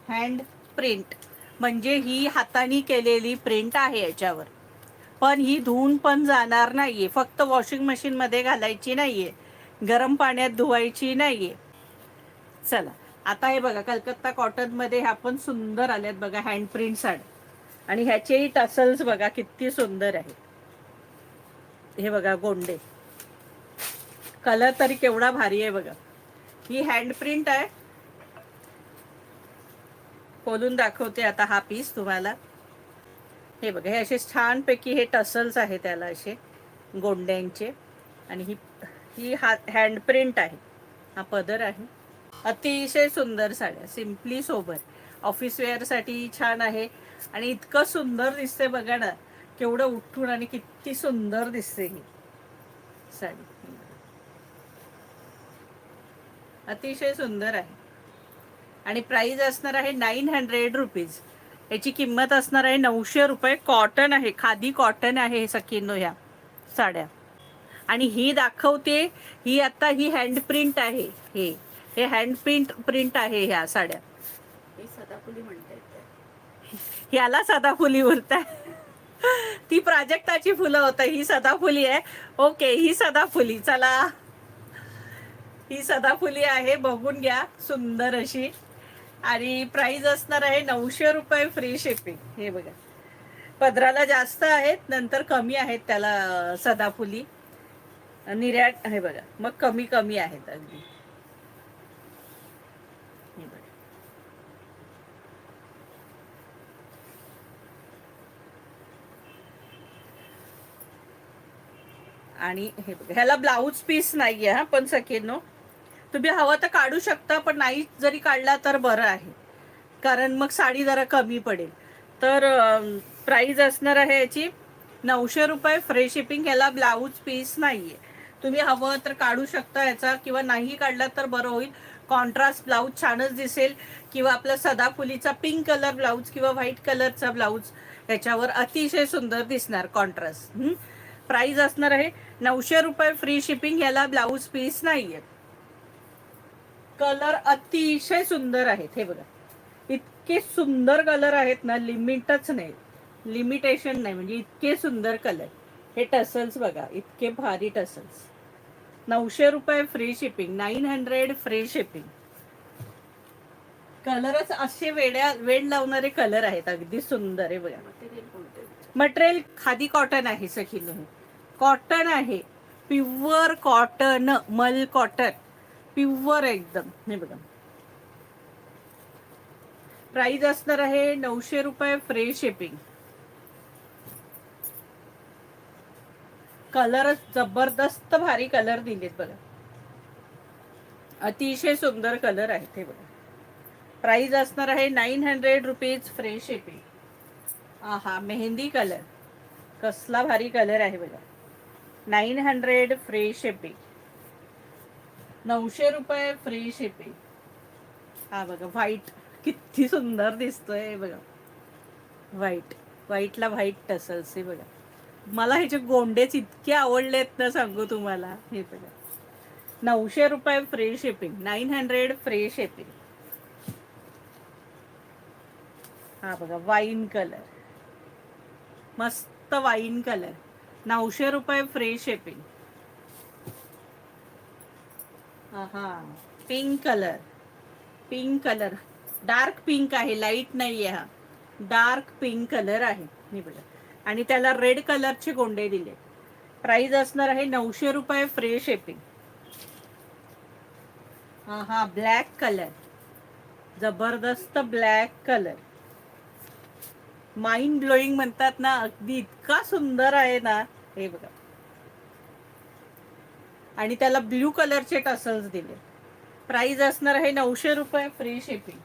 Hand print म्हणजे ही हाताने केलेली प्रिंट आहे याच्यावर. पण ही धुवून पण जाणार नाहीये, फक्त वॉशिंग मशीन मध्ये घालायची नाहीये, गरम पाण्यात धुवायची नाहीये. चला आता हे बघा, कलकत्ता कॉटन मध्ये ह्या पण सुंदर आल्यात बघा हँड प्रिंट साड्या. आणि ह्याचेही टसल्स बघा किती सुंदर आहेत. हे बघा गोंडे, कलर तरी केवढा भारी आहे बघा. ही हँड प्रिंट आहे. खोलून दाखवते आता हा पीस तुम्हाला. हे बघा, हे असे छानपैकी हे टसल्स आहे त्याला असे गोंड्यांचे. आणि ही ही हँड प्रिंट आहे. हा पदर आहे. अतिशय सुंदर साड्या, सिम्पली सोबर, ऑफिस वेअरसाठी छान आहे. आणि इतकं सुंदर दिसते बघा ना, केवढं उठून आणि किती सुंदर दिसते ही साडी. अतिशय सुंदर आहे. आणि प्राइस असणार आहे 900 रुपीज. याची किंमत असणार आहे 900 रुपये. कॉटन आहे, खादी कॉटन आहे हे सकिनो ह्या साड्या. आणि ही दाखवते, ही आता ही हँड प्रिंट आहे. हे हे हँड प्रिंट आहे ह्या साड्या. हे सदाफुली म्हणतात, ह्याला सदाफुली बोलतात. ती प्राजक्ताची फुलं होतं, ही सदाफुली आहे. ओके, ही सदाफुली. चला, ही सदाफुली आहे, बघून घ्या, सुंदर अशी. आणि प्राइस असणार आहे 900 रुपये, फ्री शिपिंग. हे बघा, पदराला जास्त आहेत, नंतर कमी आहेत त्याला सदाफुली निर्यात. हे बघा, मग कमी कमी आहेत अगदी. हे बघा, आणि हे बघा, ह्याला ब्लाऊज पीस नाहीये हा, पण सकिनो तुम्ही हवं तर काढू शकता, पण नाही जरी काढला तर बरं आहे, कारण मग साडी जरा कमी पडेल. तर प्राइस असणार आहे याची 900 रुपये, फ्री शिपिंग. ह्याला ब्लाऊज पीस नाहीये. तुम्ही हवं तर काढू शकता याचा, किंवा नाही काढला तर बरं होईल. कॉन्ट्रास्ट ब्लाऊज छानच दिसेल, किंवा आपला सदाफुलीचा पिंक कलर ब्लाऊज किंवा व्हाईट कलरचा ब्लाऊज याच्यावर अतिशय सुंदर दिसणार कॉन्ट्रास्ट. प्राइस असणार आहे 900 रुपये, फ्री शिपिंग. ह्याला ब्लाऊज पीस नाहीये. कलर अतिशय सुंदर आहेत. हे बघा, इतके सुंदर कलर आहेत ना, लिमिटच नाही, लिमिटेशन नाही, म्हणजे इतके सुंदर कलर. हे टसल्स बघा, इतके भारी टसल्स. 900 रुपये, फ्री शिपिंग. 900 free shipping. कलरच असे वेड लावणारे कलर आहेत, अगदी सुंदर आहे बघा. मटेरियल खादी कॉटन आहे सखीनो, कॉटन आहे, प्युअर कॉटन, मल कॉटन, प्युअर एकदम. हे बघा, प्राइस असणार आहे 900 रुपये, फ्री शिपिंग. कलरच जबरदस्त भारी कलर दिलेत बघा, अतिशय सुंदर कलर आहेत. हे बघा, प्राइस असणार आहे 900 रुपीज, फ्री शिपिंग. हा मेहंदी कलर, कसला भारी कलर आहे बघा. 900 फ्री शिपिंग. 900 रुपये, फ्री शिपिंग. हा बघा, व्हाईट किती सुंदर दिसतोय बघा. व्हाईट, व्हाईटला व्हाईट टसल्स. हे बघा, मला ह्याचे गोंडेच इतके आवडलेत ना, सांगू तुम्हाला. हे बघा, 900 रुपये, फ्री शिपिंग. 900 free shipping. हा बघा, वाईन कलर, मस्त वाईन कलर. 900 रुपये, फ्री शिपिंग. हा pink colour, pink colour, dark pink आहे, लाईट नाही आहे. हा डार्क पिंक कलर आहे. हे बघा, आणि त्याला रेड कलरचे गोंडे दिले. प्राइस असणार आहे 900 रुपये, फ्री शिपिंग. हा ब्लॅक कलर, जबरदस्त ब्लॅक कलर, माइंड ब्लोईंग म्हणतात ना, अगदी इतका सुंदर आहे ना. हे बघा, आणि त्याला ब्ल्यू कलरचे टसल्स दिले. प्राइस असणार आहे 900 रुपये, फ्री शिपिंग.